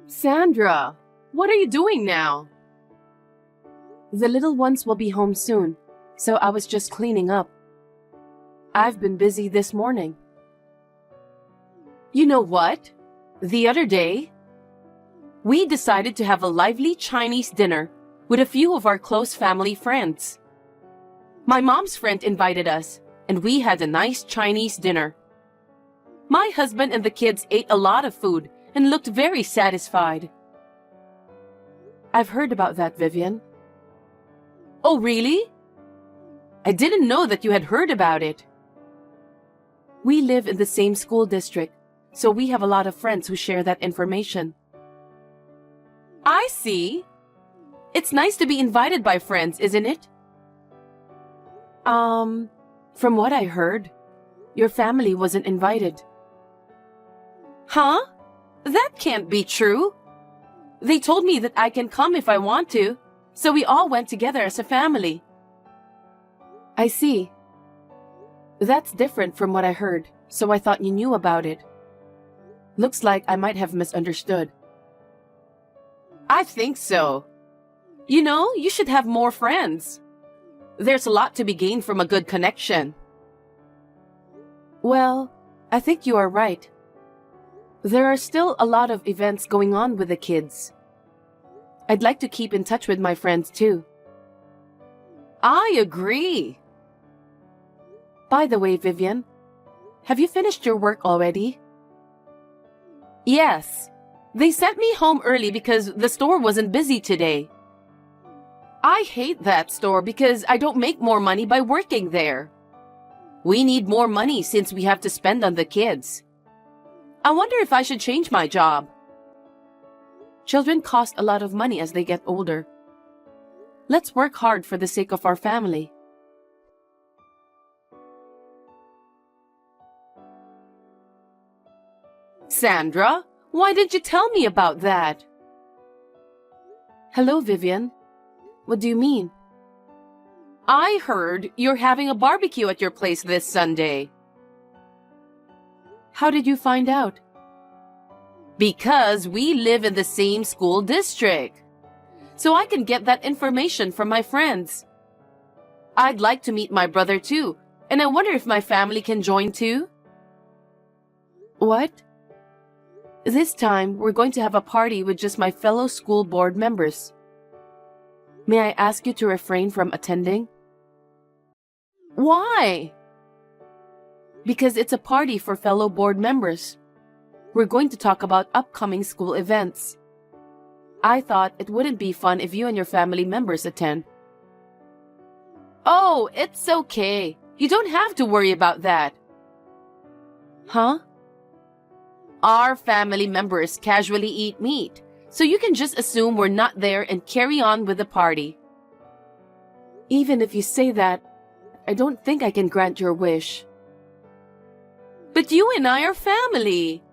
Sandra, what are you doing now? The little ones will be home soon, so I was just cleaning up. I've been busy this morning. You know what? The other day, we decided to have a lively Chinese dinner with a few of our close family friends. My mom's friend invited us, and we had a nice Chinese dinner. My husband and the kids ate a lot of food and looked very satisfied. I've heard about that, Vivian. Oh, really? I didn't know that you had heard about it. We live in the same school district, so we have a lot of friends who share that information. I see. It's nice to be invited by friends, isn't it? From what I heard, your family wasn't invited. Huh? That can't be true. They told me that I can come if I want to, so we all went together as a family. I see. That's different from what I heard, so I thought you knew about it. Looks like I might have misunderstood. I think so. You know, you should have more friends. There's a lot to be gained from a good connection. Well, I think you are right. There are still a lot of events going on with the kids. I'd like to keep in touch with my friends too. I agree. By the way, Vivian, have you finished your work already? Yes. They sent me home early because the store wasn't busy today. I hate that store because I don't make more money by working there. We need more money since we have to spend on the kids. I wonder if I should change my job. Children cost a lot of money as they get older. Let's work hard for the sake of our family. Sandra, why didn't you tell me about that? Hello, Vivian. What do you mean? I heard you're having a barbecue at your place this Sunday. How did you find out? Because we live in the same school district. So I can get that information from my friends. I'd like to meet my brother too, and I wonder if my family can join too. What? This time, we're going to have a party with just my fellow school board members. May I ask you to refrain from attending? Why? Because it's a party for fellow board members. We're going to talk about upcoming school events. I thought it wouldn't be fun if you and your family members attend. Oh, it's okay. You don't have to worry about that. Huh? Our family members casually eat meat, so you can just assume we're not there and carry on with the party. Even if you say that, I don't think I can grant your wish. But you and I are family.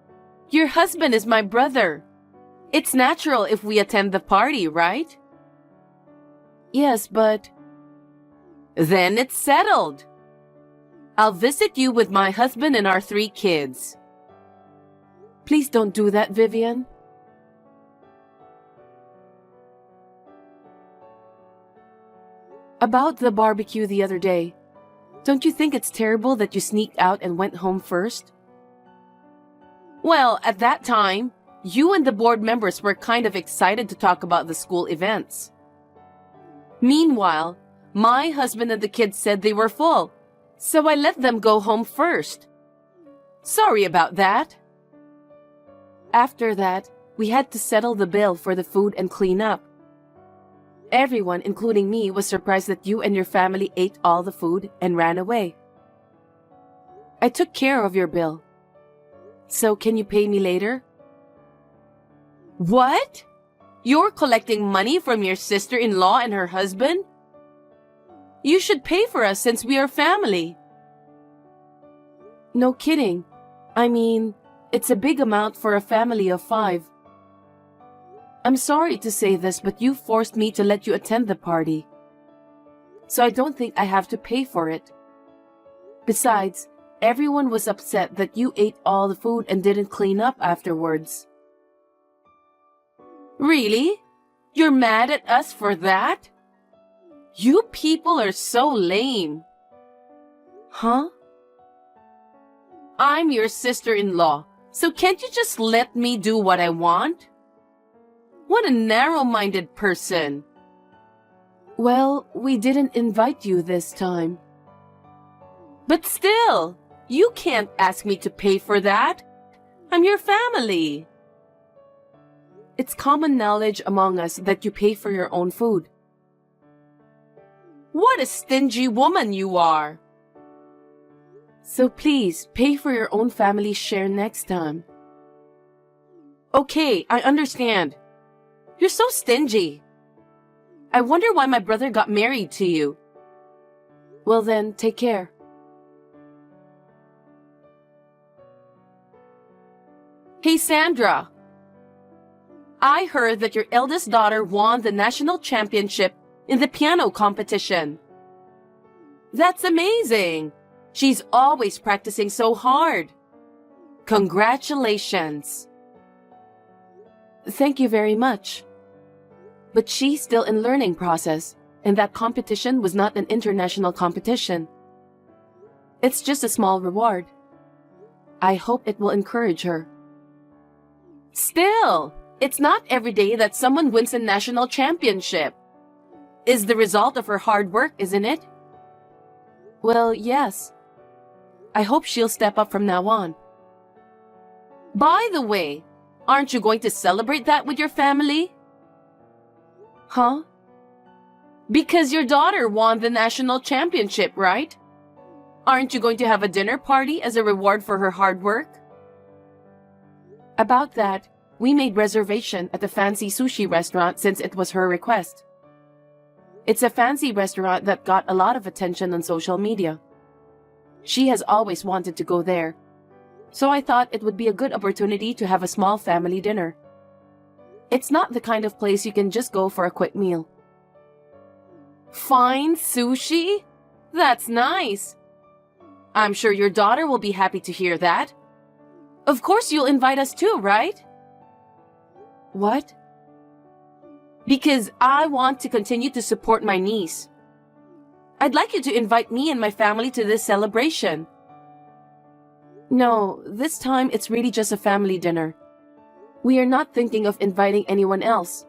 Your husband is my brother. It's natural if we attend the party, right? Yes, but... Then it's settled. I'll visit you with my husband and our 3 kids. Please don't do that, Vivian. About the barbecue the other day, don't you think it's terrible that you sneaked out and went home first? Well, at that time, you and the board members were kind of excited to talk about the school events. Meanwhile, my husband and the kids said they were full, so I let them go home first. Sorry about that. After that, we had to settle the bill for the food and clean up. Everyone, including me, was surprised that you and your family ate all the food and ran away. I took care of your bill. So can you pay me later? What? You're collecting money from your sister-in-law and her husband? You should pay for us since we are family. No kidding. I mean, it's a big amount for a family of 5. I'm sorry to say this, but you forced me to let you attend the party. So I don't think I have to pay for it. Besides, everyone was upset that you ate all the food and didn't clean up afterwards. Really? You're mad at us for that? You people are so lame. Huh? I'm your sister-in-law, so can't you just let me do what I want? What a narrow-minded person. Well, we didn't invite you this time. But still, you can't ask me to pay for that. I'm your family. It's common knowledge among us that you pay for your own food. What a stingy woman you are. So please, pay for your own family's share next time. Okay, I understand. You're so stingy. I wonder why my brother got married to you. Well then, take care. Hey, Sandra. I heard that your eldest daughter won the national championship in the piano competition. That's amazing. She's always practicing so hard. Congratulations. Thank you very much. But she's still in learning process, and that competition was not an international competition. It's just a small reward. I hope it will encourage her. Still, it's not every day that someone wins a national championship. Is the result of her hard work, isn't it? Well, yes. I hope she'll step up from now on. By the way, aren't you going to celebrate that with your family? Huh? Because your daughter won the national championship, right? Aren't you going to have a dinner party as a reward for her hard work? About that, we made reservation at a fancy sushi restaurant since it was her request. It's a fancy restaurant that got a lot of attention on social media. She has always wanted to go there, so I thought it would be a good opportunity to have a small family dinner. It's not the kind of place you can just go for a quick meal. Fine sushi? That's nice. I'm sure your daughter will be happy to hear that. Of course you'll invite us too, right? What? Because I want to continue to support my niece. I'd like you to invite me and my family to this celebration. No, this time it's really just a family dinner. We are not thinking of inviting anyone else.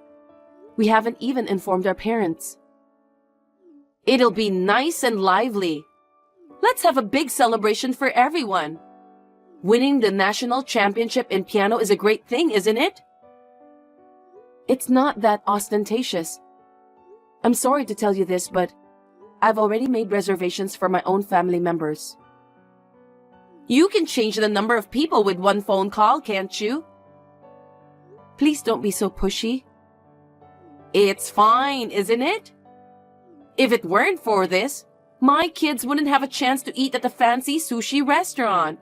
We haven't even informed our parents. It'll be nice and lively. Let's have a big celebration for everyone. Winning the national championship in piano is a great thing, isn't it? It's not that ostentatious. I'm sorry to tell you this, but I've already made reservations for my own family members. You can change the number of people with one phone call, can't you? Please don't be so pushy. It's fine, isn't it? If it weren't for this, my kids wouldn't have a chance to eat at the fancy sushi restaurant.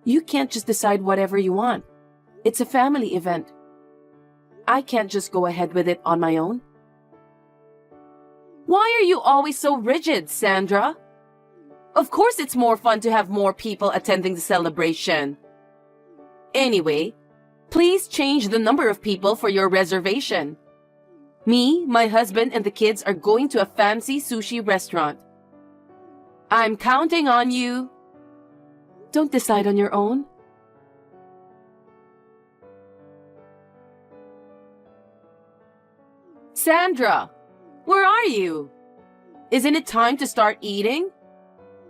You can't just decide whatever you want. It's a family event. I can't just go ahead with it on my own. Why are you always so rigid, Sandra? Of course it's more fun to have more people attending the celebration. Anyway, please change the number of people for your reservation. Me, my husband, and the kids are going to a fancy sushi restaurant. I'm counting on you. Don't decide on your own. Sandra, where are you? Isn't it time to start eating?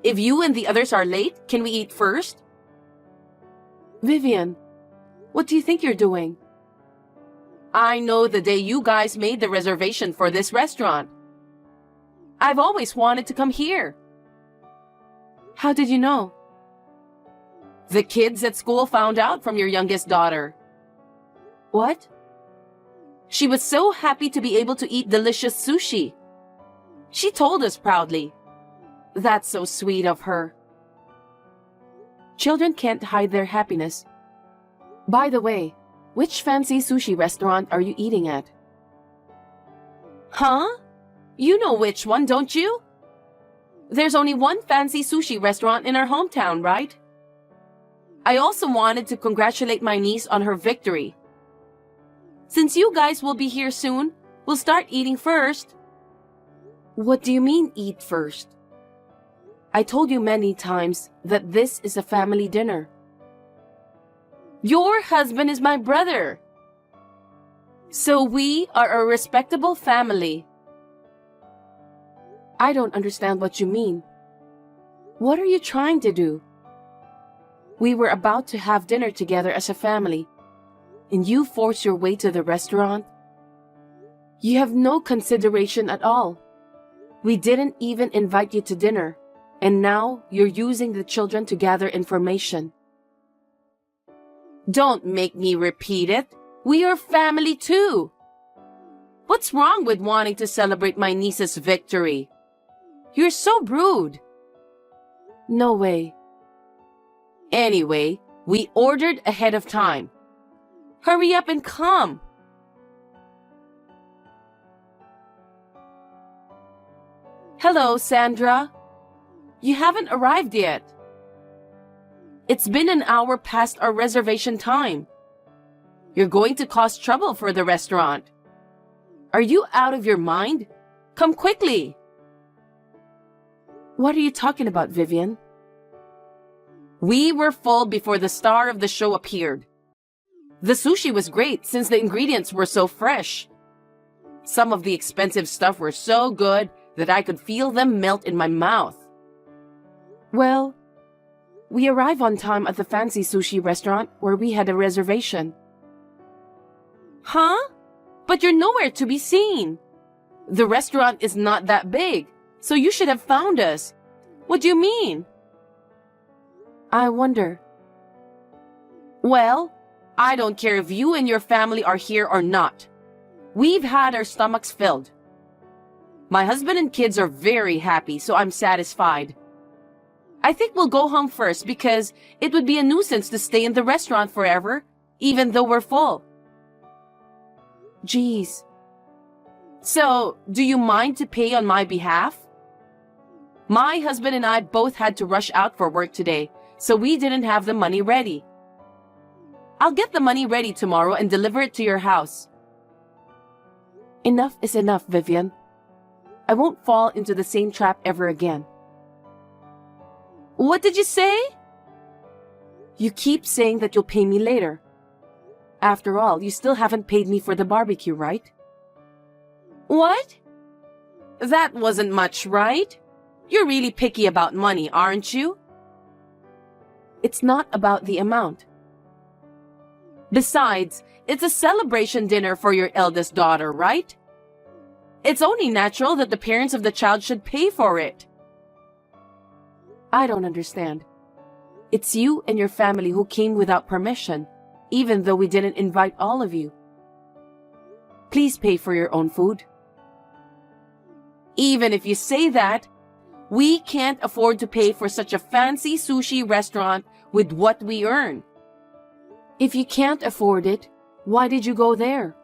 If you and the others are late, can we eat first? Vivian, what do you think you're doing? I know the day you guys made the reservation for this restaurant. I've always wanted to come here. How did you know? The kids at school found out from your youngest daughter. What? She was so happy to be able to eat delicious sushi. She told us proudly. That's so sweet of her. Children can't hide their happiness. By the way, which fancy sushi restaurant are you eating at? Huh? You know which one, don't you? There's only one fancy sushi restaurant in our hometown, right? I also wanted to congratulate my niece on her victory. Since you guys will be here soon, we'll start eating first. What do you mean, eat first? I told you many times that this is a family dinner. Your husband is my brother. So we are a respectable family. I don't understand what you mean. What are you trying to do? We were about to have dinner together as a family, and you force your way to the restaurant? You have no consideration at all. We didn't even invite you to dinner, and now you're using the children to gather information. Don't make me repeat it. We are family too. What's wrong with wanting to celebrate my niece's victory? You're so rude. No way. Anyway, we ordered ahead of time. Hurry up and come. Hello, Sandra. You haven't arrived yet. It's been an hour past our reservation time. You're going to cause trouble for the restaurant. Are you out of your mind? Come quickly. What are you talking about, Vivian? We were full before the star of the show appeared. The sushi was great since the ingredients were so fresh. Some of the expensive stuff were so good that I could feel them melt in my mouth. Well, we arrived on time at the fancy sushi restaurant where we had a reservation. Huh? But you're nowhere to be seen. The restaurant is not that big, so you should have found us. What do you mean? I wonder. Well, I don't care if you and your family are here or not. We've had our stomachs filled. My husband and kids are very happy, so I'm satisfied. I think we'll go home first because it would be a nuisance to stay in the restaurant forever, even though we're full. Geez. So, do you mind to pay on my behalf? My husband and I both had to rush out for work today, so we didn't have the money ready. I'll get the money ready tomorrow and deliver it to your house. Enough is enough, Vivian. I won't fall into the same trap ever again. What did you say? You keep saying that you'll pay me later. After all, you still haven't paid me for the barbecue, right? What? That wasn't much, right? You're really picky about money, aren't you? It's not about the amount. Besides, it's a celebration dinner for your eldest daughter, right? It's only natural that the parents of the child should pay for it. I don't understand. It's you and your family who came without permission, even though we didn't invite all of you. Please pay for your own food. Even if you say that, we can't afford to pay for such a fancy sushi restaurant with what we earn. If you can't afford it, why did you go there?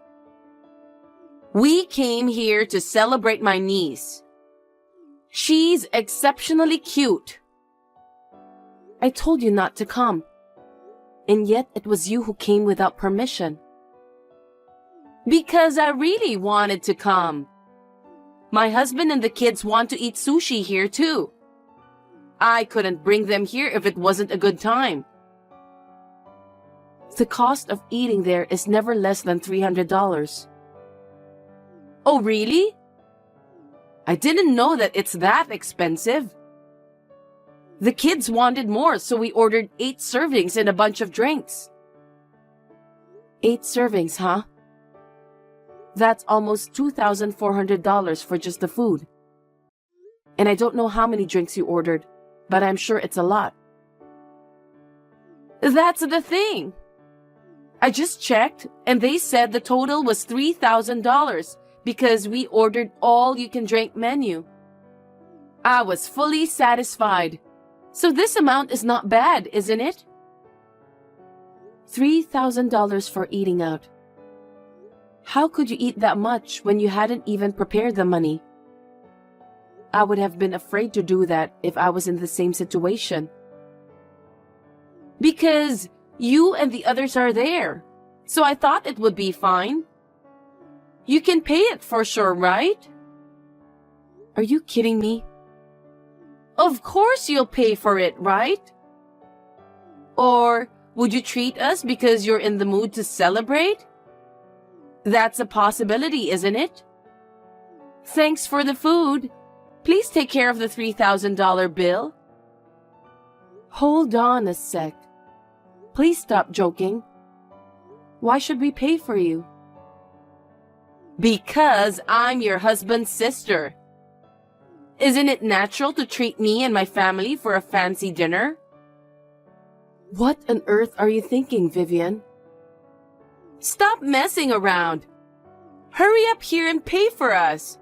We came here to celebrate my niece. She's exceptionally cute. I told you not to come. And yet it was you who came without permission. Because I really wanted to come. My husband and the kids want to eat sushi here too. I couldn't bring them here if it wasn't a good time. The cost of eating there is never less than $300. Oh, really? I didn't know that it's that expensive. The kids wanted more, so we ordered 8 servings and a bunch of drinks. 8 servings, huh? That's almost $2,400 for just the food. And I don't know how many drinks you ordered, but I'm sure it's a lot. That's the thing. I just checked, and they said the total was $3,000 because we ordered all-you-can-drink menu. I was fully satisfied. So this amount is not bad, isn't it? $3,000 for eating out. How could you eat that much when you hadn't even prepared the money? I would have been afraid to do that if I was in the same situation. Because you and the others are there. So I thought it would be fine. You can pay it for sure, right? Are you kidding me? Of course you'll pay for it, right? Or would you treat us because you're in the mood to celebrate? That's a possibility, isn't it? Thanks for the food. Please take care of the $3,000 bill. Hold on a sec. Please stop joking. Why should we pay for you? Because I'm your husband's sister. Isn't it natural to treat me and my family for a fancy dinner? What on earth are you thinking, Vivian? Stop messing around. Hurry up here and pay for us.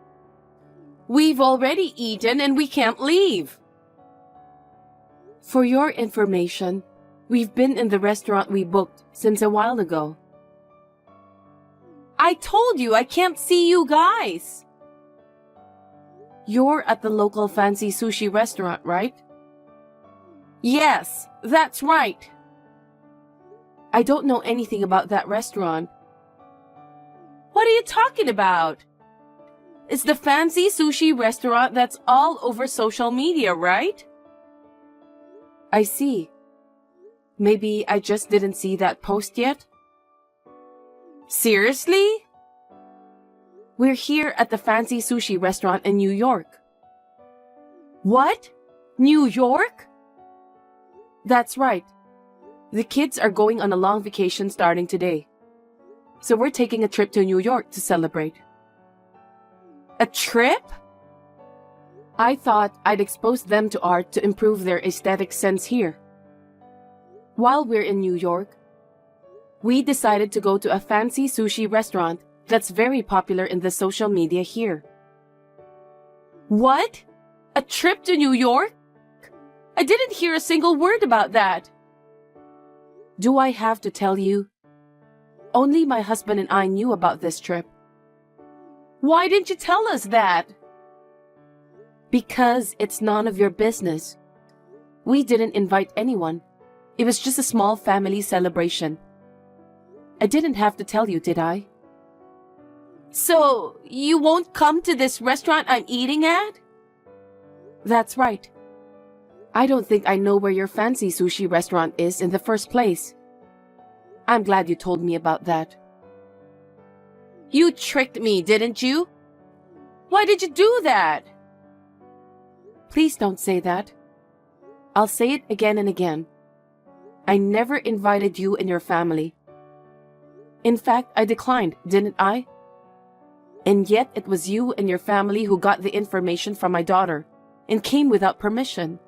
We've already eaten and we can't leave. For your information, we've been in the restaurant we booked since a while ago. I told you I can't see you guys. You're at the local fancy sushi restaurant, right? Yes, that's right. I don't know anything about that restaurant. What are you talking about? It's the fancy sushi restaurant that's all over social media, right? I see. Maybe I just didn't see that post yet? Seriously? We're here at the fancy sushi restaurant in New York. What? New York? That's right. The kids are going on a long vacation starting today. So we're taking a trip to New York to celebrate. A trip? I thought I'd expose them to art to improve their aesthetic sense here. While we're in New York, we decided to go to a fancy sushi restaurant that's very popular in the social media here. What? A trip to New York? I didn't hear a single word about that. Do I have to tell you? Only my husband and I knew about this trip. Why didn't you tell us that? Because it's none of your business. We didn't invite anyone. It was just a small family celebration. I didn't have to tell you, did I? So, you won't come to this restaurant I'm eating at? That's right. I don't think I know where your fancy sushi restaurant is in the first place. I'm glad you told me about that. You tricked me, didn't you? Why did you do that? Please don't say that. I'll say it again and again. I never invited you and your family. In fact, I declined, didn't I? And yet it was you and your family who got the information from my daughter and came without permission.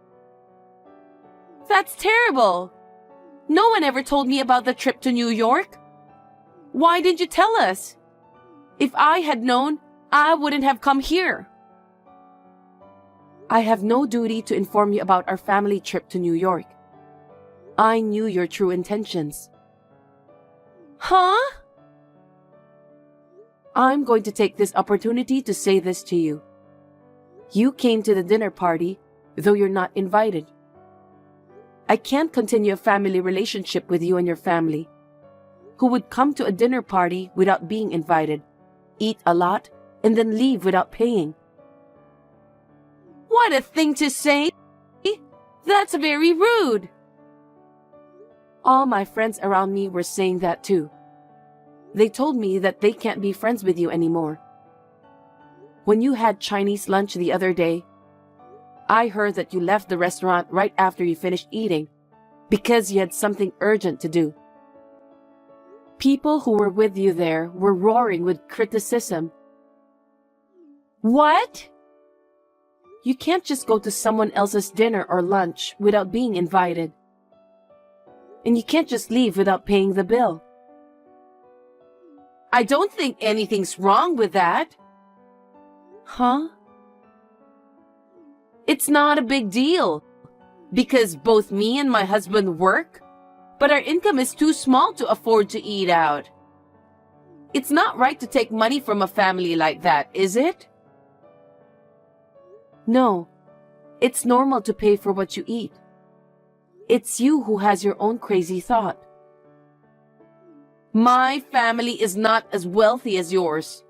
That's terrible. No one ever told me about the trip to New York. Why didn't you tell us? If I had known, I wouldn't have come here. I have no duty to inform you about our family trip to New York. I knew your true intentions. Huh? I'm going to take this opportunity to say this to you. You came to the dinner party, though you're not invited. I can't continue a family relationship with you and your family, who would come to a dinner party without being invited, eat a lot, and then leave without paying. What a thing to say! That's very rude. All my friends around me were saying that too. They told me that they can't be friends with you anymore. When you had Chinese lunch the other day, I heard that you left the restaurant right after you finished eating because you had something urgent to do. People who were with you there were roaring with criticism. What? You can't just go to someone else's dinner or lunch without being invited. And you can't just leave without paying the bill. I don't think anything's wrong with that. Huh? It's not a big deal, because both me and my husband work, but our income is too small to afford to eat out. It's not right to take money from a family like that, is it? No, it's normal to pay for what you eat. It's you who has your own crazy thought. My family is not as wealthy as yours.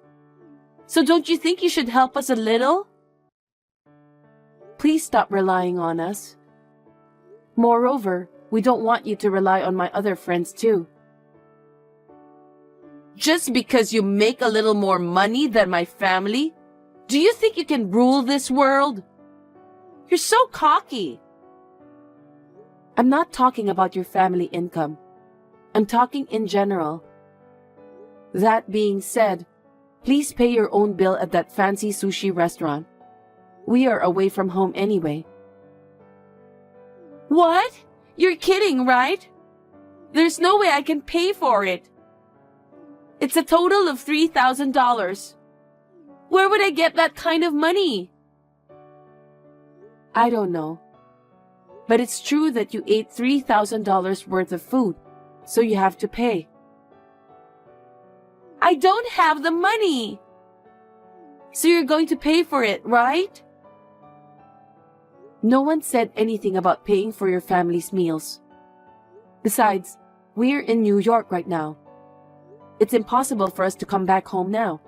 So don't you think you should help us a little? Please stop relying on us. Moreover, we don't want you to rely on my other friends too. Just because you make a little more money than my family, do you think you can rule this world? You're so cocky. I'm not talking about your family income. I'm talking in general. That being said, please pay your own bill at that fancy sushi restaurant. We are away from home anyway. What? You're kidding, right? There's no way I can pay for it. It's a total of $3,000. Where would I get that kind of money? I don't know. But it's true that you ate $3,000 worth of food, so you have to pay. I don't have the money. So you're going to pay for it, right? No one said anything about paying for your family's meals. Besides, we're in New York right now. It's impossible for us to come back home now.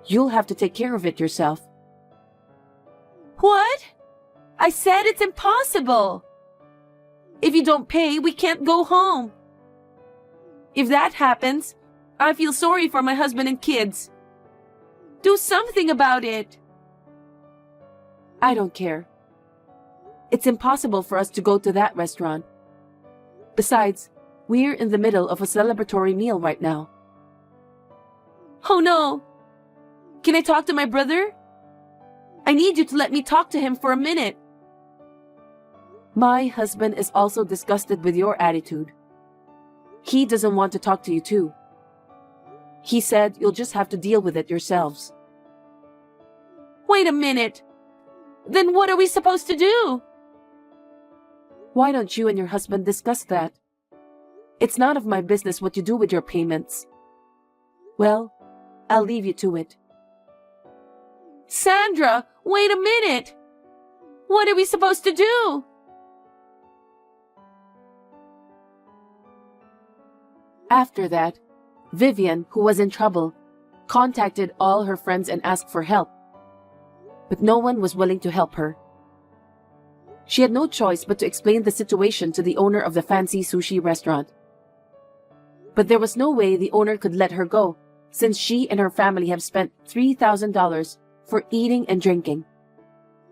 You'll have to take care of it yourself. What? I said it's impossible. If you don't pay, we can't go home. If that happens, I feel sorry for my husband and kids. Do something about it. I don't care. It's impossible for us to go to that restaurant. Besides, we're in the middle of a celebratory meal right now. Oh no! Can I talk to my brother? I need you to let me talk to him for a minute. My husband is also disgusted with your attitude. He doesn't want to talk to you too. He said you'll just have to deal with it yourselves. Wait a minute. Then what are we supposed to do? Why don't you and your husband discuss that? It's none of my business what you do with your payments. Well, I'll leave you to it. Sandra, wait a minute. What are we supposed to do? After that, Vivian, who was in trouble, contacted all her friends and asked for help. But no one was willing to help her. She had no choice but to explain the situation to the owner of the fancy sushi restaurant. But there was no way the owner could let her go, since she and her family have spent $3,000 for eating and drinking.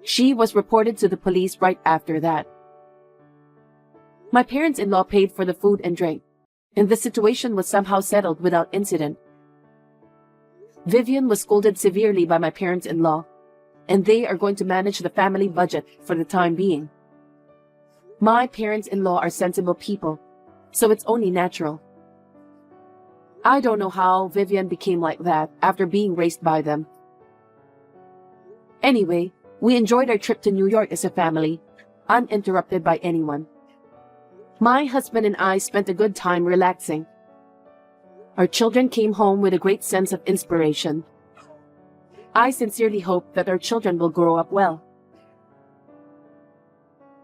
She was reported to the police right after that. My parents-in-law paid for the food and drink, and the situation was somehow settled without incident. Vivian was scolded severely by my parents-in-law, and they are going to manage the family budget for the time being. My parents-in-law are sensible people, so it's only natural. I don't know how Vivian became like that after being raised by them. Anyway, we enjoyed our trip to New York as a family, uninterrupted by anyone. My husband and I spent a good time relaxing. Our children came home with a great sense of inspiration. I sincerely hope that our children will grow up well.